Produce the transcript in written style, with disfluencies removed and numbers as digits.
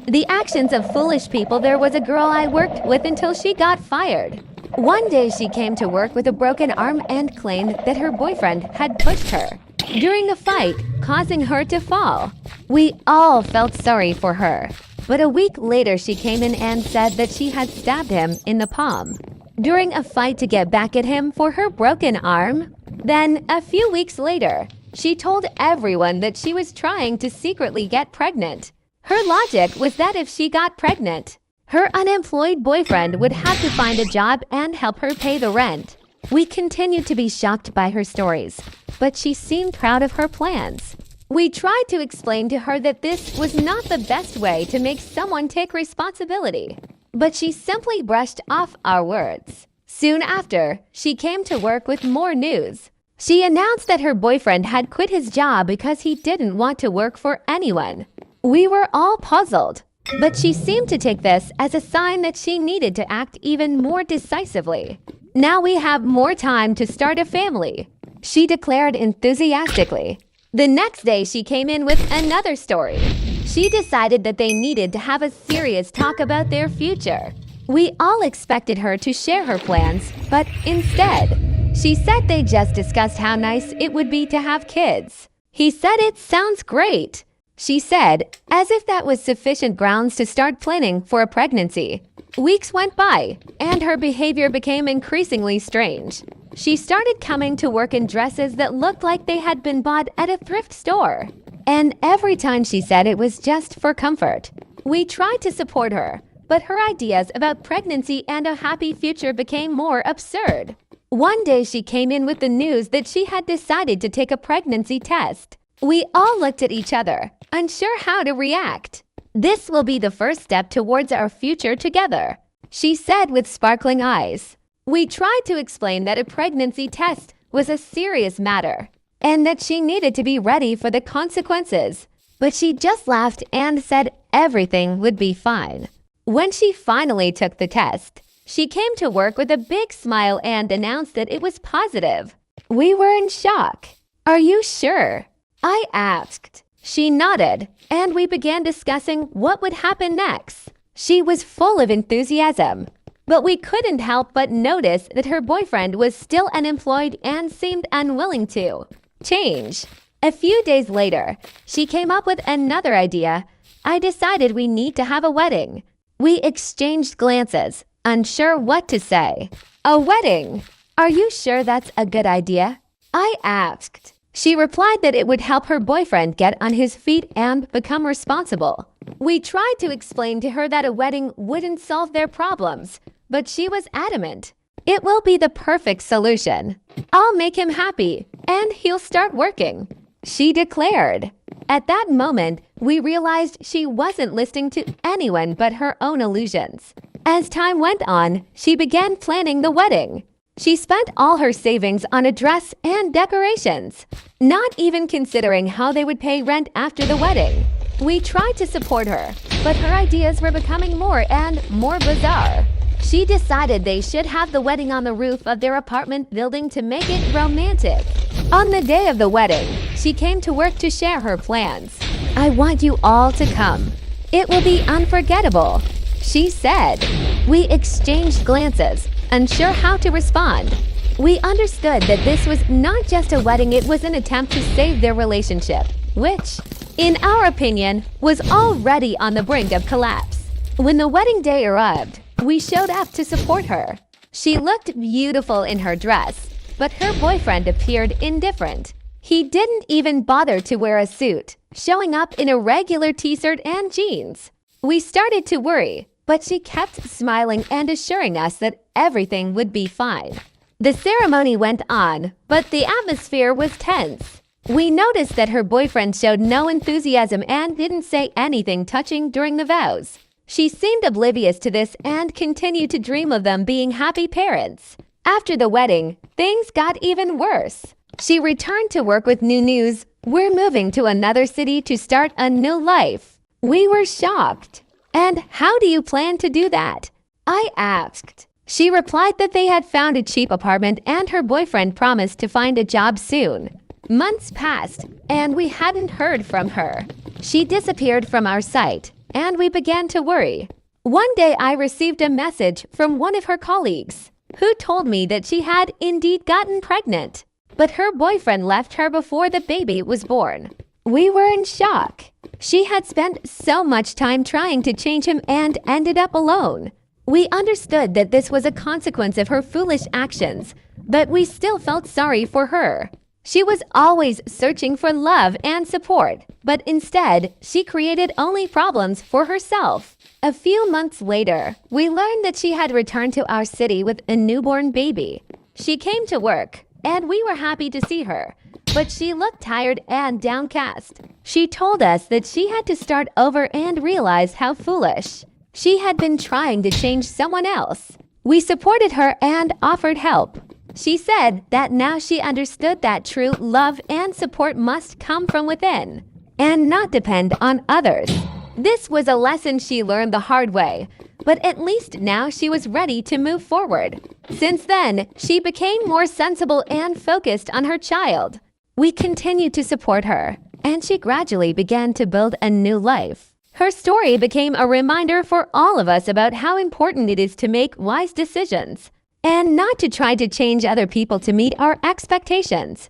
The actions of foolish people. There was a girl I worked with until she got fired. One day she came to work with a broken arm and claimed that her boyfriend had pushed her during a fight, causing her to fall. We all felt sorry for her. But a week later she came in and said that she had stabbed him in the palm during a fight to get back at him for her broken arm. Then, a few weeks later, she told everyone that she was trying to secretly get pregnant. Her logic was that if she got pregnant, her unemployed boyfriend would have to find a job and help her pay the rent. We continued to be shocked by her stories, but she seemed proud of her plans. We tried to explain to her that this was not the best way to make someone take responsibility, but she simply brushed off our words. Soon after, she came to work with more news. She announced that her boyfriend had quit his job because he didn't want to work for anyone. We were all puzzled, but she seemed to take this as a sign that she needed to act even more decisively. Now we have more time to start a family, she declared enthusiastically. The next day she came in with another story. She decided that they needed to have a serious talk about their future. We all expected her to share her plans, but instead, she said they just discussed how nice it would be to have kids. He said it sounds great, she said, as if that was sufficient grounds to start planning for a pregnancy. Weeks went by, and her behavior became increasingly strange. She started coming to work in dresses that looked like they had been bought at a thrift store. And every time she said it was just for comfort. We tried to support her, but her ideas about pregnancy and a happy future became more absurd. One day she came in with the news that she had decided to take a pregnancy test. We all looked at each other, unsure how to react. This will be the first step towards our future together, she said with sparkling eyes. We tried to explain that a pregnancy test was a serious matter and that she needed to be ready for the consequences, but she just laughed and said everything would be fine. When she finally took the test, she came to work with a big smile and announced that it was positive. We were in shock. Are you sure? I asked. She nodded, and we began discussing what would happen next. She was full of enthusiasm, but we couldn't help but notice that her boyfriend was still unemployed and seemed unwilling to change. A few days later, she came up with another idea. I decided we need to have a wedding. We exchanged glances, unsure what to say. A wedding? Are you sure that's a good idea? I asked. She replied that it would help her boyfriend get on his feet and become responsible. We tried to explain to her that a wedding wouldn't solve their problems, but she was adamant. It will be the perfect solution. I'll make him happy, and he'll start working, she declared. At that moment, we realized she wasn't listening to anyone but her own illusions. As time went on, she began planning the wedding. She spent all her savings on a dress and decorations, not even considering how they would pay rent after the wedding. We tried to support her, but her ideas were becoming more and more bizarre. She decided they should have the wedding on the roof of their apartment building to make it romantic. On the day of the wedding, she came to work to share her plans. I want you all to come. It will be unforgettable, she said. We exchanged glances, unsure how to respond. We understood that this was not just a wedding, it was an attempt to save their relationship, which, in our opinion, was already on the brink of collapse. When the wedding day arrived, we showed up to support her. She looked beautiful in her dress, but her boyfriend appeared indifferent. He didn't even bother to wear a suit, showing up in a regular t-shirt and jeans. We started to worry, but she kept smiling and assuring us that everything would be fine. The ceremony went on, but the atmosphere was tense. We noticed that her boyfriend showed no enthusiasm and didn't say anything touching during the vows. She seemed oblivious to this and continued to dream of them being happy parents. After the wedding, things got even worse. She returned to work with new news. We're moving to another city to start a new life. We were shocked. And how do you plan to do that? I asked. She replied that they had found a cheap apartment and her boyfriend promised to find a job soon. Months passed, and we hadn't heard from her. She disappeared from our site, and we began to worry. One day I received a message from one of her colleagues who told me that she had indeed gotten pregnant, but her boyfriend left her before the baby was born. We were in shock. She had spent so much time trying to change him and ended up alone. We understood that this was a consequence of her foolish actions, but we still felt sorry for her. She was always searching for love and support, but instead, she created only problems for herself. A few months later, we learned that she had returned to our city with a newborn baby. She came to work, and we were happy to see her, but she looked tired and downcast. She told us that she had to start over and realize how foolish. She had been trying to change someone else. We supported her and offered help. She said that now she understood that true love and support must come from within and not depend on others. This was a lesson she learned the hard way, but at least now she was ready to move forward. Since then, she became more sensible and focused on her child. We continued to support her, and she gradually began to build a new life. Her story became a reminder for all of us about how important it is to make wise decisions and not to try to change other people to meet our expectations.